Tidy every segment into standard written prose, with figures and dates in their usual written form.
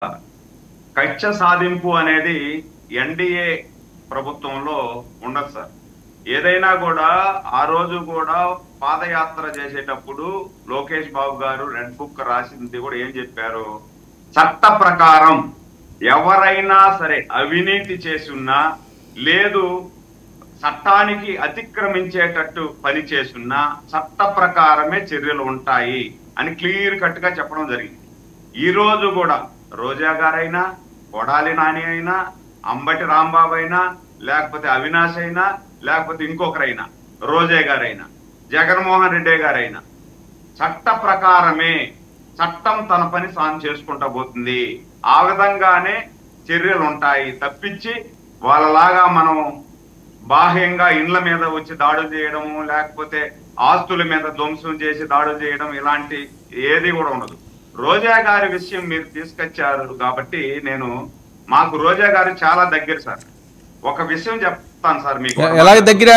కక్ష సాధింపు అనేది ఎన్డీఏ ప్రభుత్వంలో ఉండదు సార్. ఏదైనా కూడా ఆ రోజు కూడా పాదయాత్ర చేసేటప్పుడు లోకేష్ బాబు గారు రెడ్ బుక్ రాసింది కూడా ఏం చెప్పారు, చట్ట ప్రకారం ఎవరైనా సరే అవినీతి చేసి ఉన్నా లేదు చట్టానికి అతిక్రమించేటట్టు పని చేసున్నా చట్ట ప్రకారమే చర్యలు ఉంటాయి అని క్లియర్ కట్ గా చెప్పడం జరిగింది. ఈ రోజు కూడా రోజా గారైనా, కొడాలి నాని అయినా, అంబటి రాంబాబు అయినా, లేకపోతే అవినాష్ అయినా, లేకపోతే ఇంకొకరైనా, రోజా గారైనా, జగన్మోహన్ రెడ్డి గారైనా చట్ట ప్రకారమే చట్టం తన పని తాను చేసుకుంటా పోతుంది. ఆ విధంగానే చర్యలు ఉంటాయి తప్పించి వాళ్ళలాగా మనం బాహ్యంగా ఇండ్ల మీద వచ్చి దాడులు చేయడము, లేకపోతే ఆస్తుల మీద ధ్వంసం చేసి దాడులు చేయడం ఇలాంటి ఏది కూడా ఉండదు. రోజా గారి విషయం మీరు తీసుకొచ్చారు కాబట్టి మాకు రోజా గారు చాలా దగ్గర సార్. ఒక విషయం చెప్తాను సార్ మీకు. ఎలా దగ్గర?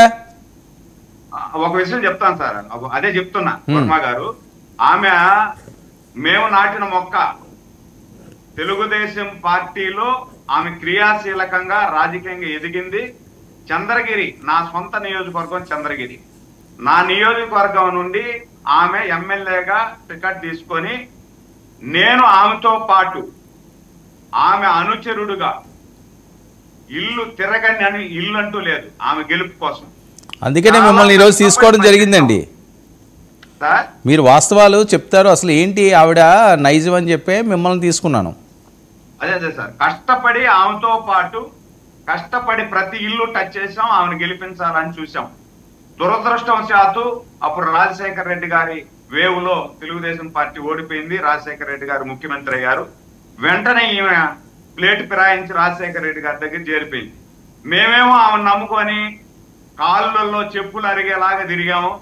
ఒక విషయం చెప్తాను సార్, అదే చెప్తున్నా. వర్మ గారు మేము నాటిన మొక్క తెలుగుదేశం పార్టీలో ఆమె క్రియాశీలకంగా రాజకీయంగా ఎదిగింది. చంద్రగిరి నా సొంత నియోజకవర్గం చంద్రగిరి. నా నియోజకవర్గం నుండి ఆమె ఎమ్మెల్యేగా టికెట్ తీసుకొని నేను ఆమెతో పాటు ఆమె అనుచరుడుగా ఇల్లు తిరగని అని ఇల్లు అంటూ లేదు ఆమె గెలుపు కోసం. అందుకనే మిమ్మల్ని ఈరోజు తీసుకోవడం జరిగిందండి. సార్ మీరు వాస్తవాలు చెప్తారు, అసలు ఏంటి ఆవిడ నైజం అని చెప్పి మిమ్మల్ని తీసుకున్నాను. అదే సార్, కష్టపడి ఆమెతో పాటు కష్టపడి ప్రతి ఇల్లు టచ్ చేసాం, ఆమెను గెలిపించాలని చూసాం. దురదృష్టవశాత్తు అప్పుడు రాజశేఖర రెడ్డి గారి వేవులో తెలుగుదేశం పార్టీ ఓడిపోయింది. రాజశేఖర రెడ్డి గారు ముఖ్యమంత్రి అయ్యారు. వెంటనే ఈమె ప్లేట్ ఫిరాయించి రాజశేఖర రెడ్డి గారి దగ్గర చేరిపోయింది. మేమేమో ఆమెను నమ్ముకొని కాళ్ళల్లో చెప్పులు అరిగేలాగా తిరిగాము.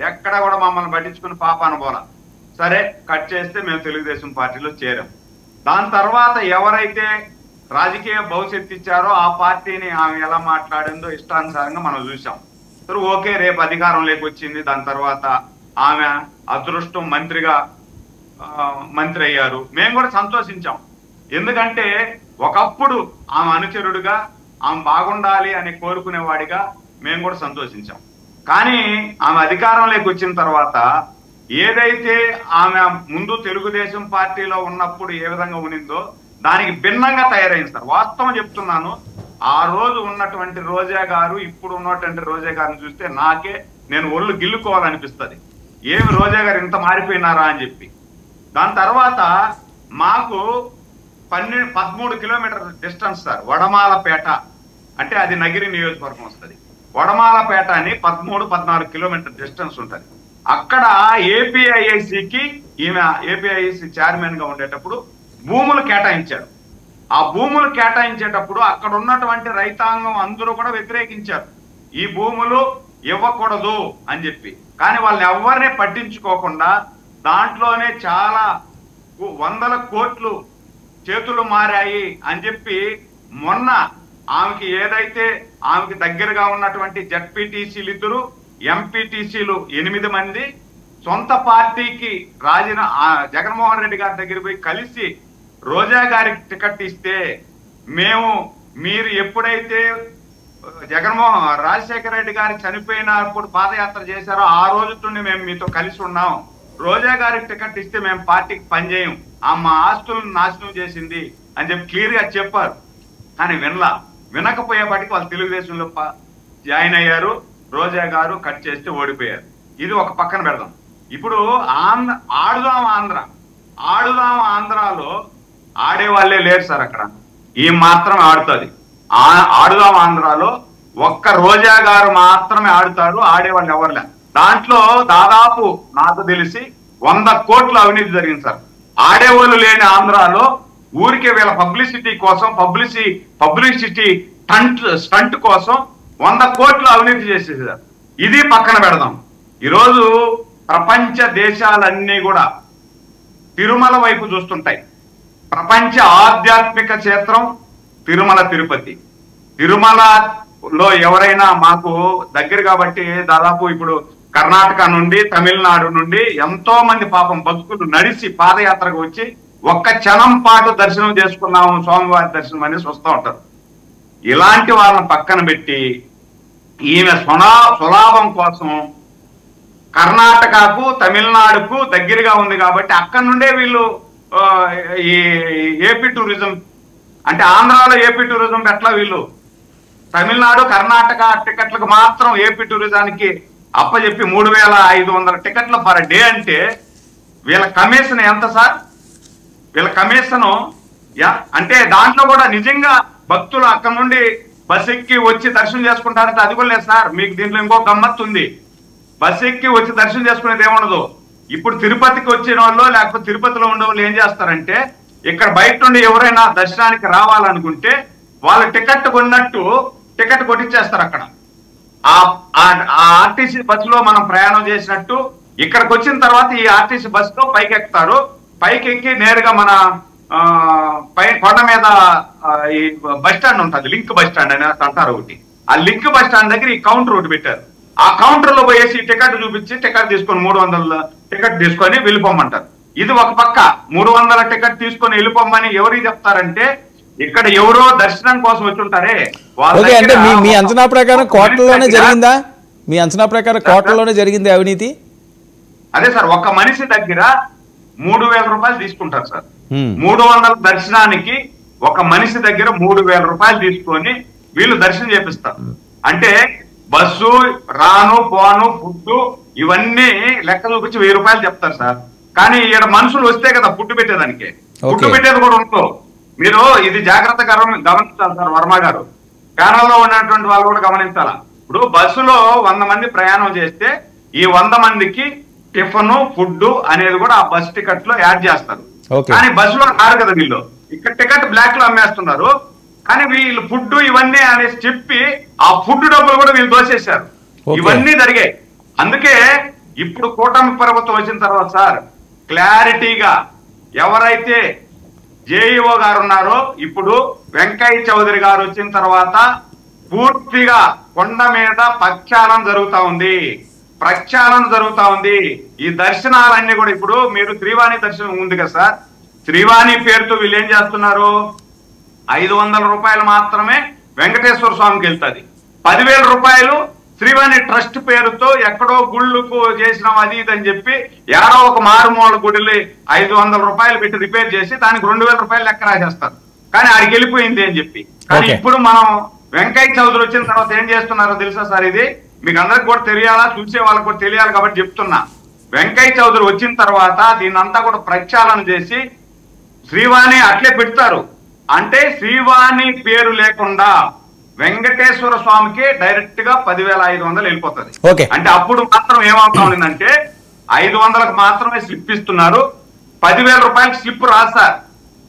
ఎక్కడ కూడా మమ్మల్ని పట్టించుకుని పాపాన పోలా. సరే కట్ చేస్తే మేము తెలుగుదేశం పార్టీలో చేరాం. దాని తర్వాత ఎవరైతే రాజకీయ భవిష్యత్తు ఇచ్చారో ఆ పార్టీని ఆమె ఎలా మాట్లాడిందో ఇష్టానుసారంగా మనం చూసాం. సరే ఓకే, రేపు అధికారంలోకి వచ్చింది. దాని తర్వాత ఆమె అదృష్టం మంత్రిగా మంత్రి అయ్యారు. మేము కూడా సంతోషించాం. ఎందుకంటే ఒకప్పుడు ఆమె అనుచరుడుగా ఆమె బాగుండాలి అని కోరుకునేవాడిగా మేము కూడా సంతోషించాం. కానీ ఆమె అధికారంలోకి వచ్చిన తర్వాత ఏదైతే ఆమె ముందు తెలుగుదేశం పార్టీలో ఉన్నప్పుడు ఏ విధంగా ఉనిందో దానికి భిన్నంగా తయారైంది సార్. వాస్తవం చెప్తున్నాను. ఆ రోజు ఉన్నటువంటి రోజా గారు ఇప్పుడు ఉన్నటువంటి రోజా గారిని చూస్తే నేను ఒళ్ళు గిల్లుకోవాలనిపిస్తుంది. ఏమి రోజా గారు ఇంత మారిపోయినారా అని చెప్పి. దాని తర్వాత మాకు 13 కిలోమీటర్ డిస్టెన్స్ సార్ వడమాలపేట, అంటే అది నగిరి నియోజకవర్గం వస్తుంది. వడమాలపేట అని 13-14 కిలోమీటర్ డిస్టెన్స్ ఉంటుంది. అక్కడ ఏపీఐఐసికి ఈమె ఏపీఐఐసి చైర్మన్ గా ఉండేటప్పుడు భూములు కేటాయించారు. ఆ భూములు కేటాయించేటప్పుడు అక్కడ ఉన్నటువంటి రైతాంగం అందరూ కూడా వ్యతిరేకించారు, ఈ భూములు ఇవ్వకూడదు అని చెప్పి. కానీ వాళ్ళని ఎవరిని పట్టించుకోకుండా దాంట్లోనే చాలా 100 కోట్లు చేతులు మారాయి అని చెప్పి మొన్న ఆమెకి ఏదైతే ఆమెకి దగ్గరగా ఉన్నటువంటి జడ్పీటీసీలు 2, ఎంపీటీసీలు 8 మంది సొంత పార్టీకి జగన్మోహన్ రెడ్డి గారి దగ్గర పోయి కలిసి రోజా గారికి టికెట్ ఇస్తే మీరు ఎప్పుడైతే రాజశేఖర రెడ్డి గారి చనిపోయినప్పుడు పాదయాత్ర చేశారో ఆ రోజు నుండి మేము మీతో కలిసి ఉన్నాం. రోజా గారికి టికెట్ ఇస్తే మేము పార్టీకి పనిచేయం, మా ఆస్తులను నాశనం చేసింది అని చెప్పి క్లియర్ గా చెప్పారు. కానీ వినకపోయేపాటికి వాళ్ళు తెలుగుదేశంలో జాయిన్ అయ్యారు. రోజా గారు కట్ చేస్తే ఓడిపోయారు. ఇది ఒక పక్కన పెడదాం. ఇప్పుడు ఆడుదాం ఆంధ్రాలో ఆడేవాళ్లే లేరు సార్. అక్కడ ఈ మాత్రం ఆడుతుంది. ఆడుదాం ఆంధ్రాలో ఒక్క రోజా గారు మాత్రమే ఆడుతారు, ఆడేవాళ్ళు ఎవరు లేరు. దాంట్లో దాదాపు నాకు తెలిసి 100 కోట్ల అవినీతి జరిగింది సార్. ఆడేవాళ్ళు లేని ఆంధ్రాలో ఊరికే వీళ్ళ పబ్లిసిటీ కోసం పబ్లిసిటీ స్టంట్ కోసం 100 కోట్ల అవినీతి చేసేసారు. ఇది పక్కన పెడదాం. ఈరోజు ప్రపంచ దేశాలన్నీ కూడా తిరుమల వైపు చూస్తుంటాయి. ప్రపంచ ఆధ్యాత్మిక క్షేత్రం తిరుమల తిరుపతి. తిరుమలలో ఎవరైనా మాకు దగ్గర కాబట్టి దాదాపు ఇప్పుడు కర్ణాటక నుండి తమిళనాడు నుండి ఎంతో మంది పాపం భక్తులు నడిచి పాదయాత్రకు వచ్చి ఒక్క క్షణం పాటు దర్శనం చేసుకున్నాము స్వామివారి దర్శనం అనేసి వస్తూ ఉంటారు. ఇలాంటి వాళ్ళని పక్కన పెట్టి ఈమె సులాభం కోసం కర్ణాటకకు తమిళనాడుకు దగ్గరగా ఉంది కాబట్టి అక్కడి నుండే వీళ్ళు ఈ ఏపీ టూరిజం అంటే ఆంధ్రాలో ఏపీ టూరిజం ఎట్లా వీళ్ళు తమిళనాడు కర్ణాటక టికెట్లకు మాత్రం ఏపీ టూరిజానికి అప్పచెప్పి 3,500 టికెట్లు పర్ డే అంటే వీళ్ళ కమిషన్ ఎంత సార్? వీళ్ళ కమిషన్ అంటే దాంట్లో కూడా నిజంగా భక్తులు అక్కడ నుండి బస్ ఎక్కి వచ్చి దర్శనం చేసుకుంటారంటే అది కూడా లేదు సార్. మీకు దీంట్లో ఇంకో గమ్మత్తు ఉంది. బస్ ఎక్కి వచ్చి దర్శనం చేసుకునేది ఏముండదు. ఇప్పుడు తిరుపతికి వచ్చిన వాళ్ళు లేకపోతే తిరుపతిలో ఉండే వాళ్ళు ఏం చేస్తారంటే ఇక్కడ బయట నుండి ఎవరైనా దర్శనానికి రావాలనుకుంటే వాళ్ళ టికెట్ కొన్నట్టు టికెట్ కొట్టించేస్తారు అక్కడ. ఆ ఆర్టీసీ బస్సులో మనం ప్రయాణం చేసినట్టు ఇక్కడికి వచ్చిన తర్వాత ఈ ఆర్టీసీ బస్సులో పైకి ఎక్కుతారు. పైకి ఎక్కి నేరుగా మన కొండ మీద ఈ బస్ స్టాండ్ ఉంటుంది, లింక్ బస్ స్టాండ్ అని అంటారు ఒకటి. ఆ లింక్ బస్ స్టాండ్ దగ్గర ఈ కౌంటర్ ఒకటి పెట్టారు. ఆ కౌంటర్ లో పోయేసి టికెట్ చూపించి టికెట్ తీసుకొని 300 టికెట్ తీసుకొని వెళ్ళిపోమంటారు. ఇది ఒక పక్క 300 టికెట్ తీసుకొని వెళ్ళిపోమని ఎవరికి చెప్తారంటే ఇక్కడ ఎవరో దర్శనం కోసం వచ్చి ఉంటారే అంటే మీ అంచనా ప్రకారం కోట్లలోనే జరిగిందా? మీ అంచనా ప్రకారం కోట్లలోనే జరిగింది అవినీతి? అదే సార్, ఒక మనిషి దగ్గర 3,000 రూపాయలు తీసుకుంటారు సార్. 300 దర్శనానికి ఒక మనిషి దగ్గర 3,000 రూపాయలు తీసుకొని వీళ్ళు దర్శనం చేపిస్తారు. అంటే బస్సు రాను పోను ఫుడ్ ఇవన్నీ లెక్క చూపించి 1,000 రూపాయలు చెప్తారు సార్. కానీ ఇక్కడ మనుషులు వస్తే కదా ఫుడ్ పెట్టేదానికి, ఫుడ్ పెట్టేది కూడా ఉండదు. మీరు ఇది జాగ్రత్తగా గమనించాలి సార్. వర్మ గారు ప్యానల్లో ఉన్నటువంటి వాళ్ళు కూడా గమనించాలా. ఇప్పుడు బస్సులో 100 మంది ప్రయాణం చేస్తే ఈ 100 మందికి టిఫిన్ ఫుడ్ అనేది కూడా ఆ బస్ టికెట్ లో యాడ్ చేస్తారు. కానీ బస్సులో రారు కదా వీళ్ళు. ఇక్కడ టికెట్ బ్లాక్ లో అమ్మేస్తున్నారు. కానీ వీళ్ళు ఫుడ్ ఇవన్నీ అనేసి చెప్పి ఆ ఫుడ్ డబ్బులు కూడా వీళ్ళు దోసేశారు. ఇవన్నీ జరిగాయి. అందుకే ఇప్పుడు కూటమి ప్రభుత్వం వచ్చిన తర్వాత సార్ క్లారిటీగా ఎవరైతే జేఈఓ గారు ఉన్నారో ఇప్పుడు వెంకయ్య చౌదరి గారు వచ్చిన తర్వాత పూర్తిగా కొండ మీద ప్రక్షాళన జరుగుతా ఉంది. ఈ దర్శనాలన్నీ కూడా ఇప్పుడు మీరు శ్రీవాణి దర్శనం ఉంది కదా సార్, శ్రీవాణి పేరుతో వీళ్ళు ఏం చేస్తున్నారు? 500 రూపాయలు మాత్రమే వెంకటేశ్వర స్వామికి వెళ్తుంది. 10,000 రూపాయలు శ్రీవాణి ట్రస్ట్ పేరుతో ఎక్కడో గుళ్ళకు చేసినాం అది ఇది అని చెప్పి ఏడో ఒక మారుమూల గుడిని 500 రూపాయలు పెట్టి రిపేర్ చేసి దానికి 2,000 రూపాయలు లెక్క రాసేస్తారు. కానీ ఆడికి వెళ్ళిపోయింది అని చెప్పి. కానీ ఇప్పుడు మనం వెంకయ్య చౌదరి వచ్చిన తర్వాత ఏం చేస్తున్నారో తెలుసా సార్? ఇది మీకు అందరికి కూడా తెలియాలా, చూసే వాళ్ళకి కూడా తెలియాలి కాబట్టి చెప్తున్నా. వెంకయ్య చౌదరి వచ్చిన తర్వాత దీన్నంతా కూడా ప్రక్షాళన చేసి శ్రీవాణి అట్లే పెడతారు. అంటే శ్రీవాణి పేరు లేకుండా వెంకటేశ్వర స్వామికి డైరెక్ట్ గా 10,500 వెళ్ళిపోతుంది. అంటే అప్పుడు మాత్రం ఏమవుతా ఉందంటే 500కు మాత్రమే స్లిప్ ఇస్తున్నారు, 10,000 రూపాయలకి స్లిప్ రాస్తారు.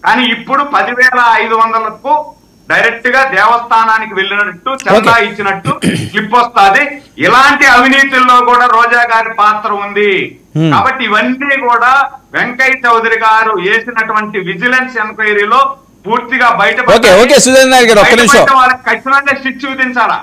కానీ ఇప్పుడు 10,500కు డైరెక్ట్ గా దేవస్థానానికి వెళ్ళినట్టు చందా ఇచ్చినట్టు స్లిప్ వస్తుంది. ఇలాంటి అవినీతుల్లో కూడా రోజా గారి పాత్ర ఉంది. కాబట్టి ఇవన్నీ కూడా వెంకయ్య చౌదరి గారు వేసినటువంటి విజిలెన్స్ ఎంక్వైరీలో పూర్తిగా బయట సుధీంద్ర నాయుడు గారు ఒక్క నిమిషం వాళ్ళకి ఖచ్చితంగా శిక్ష విధించాలా?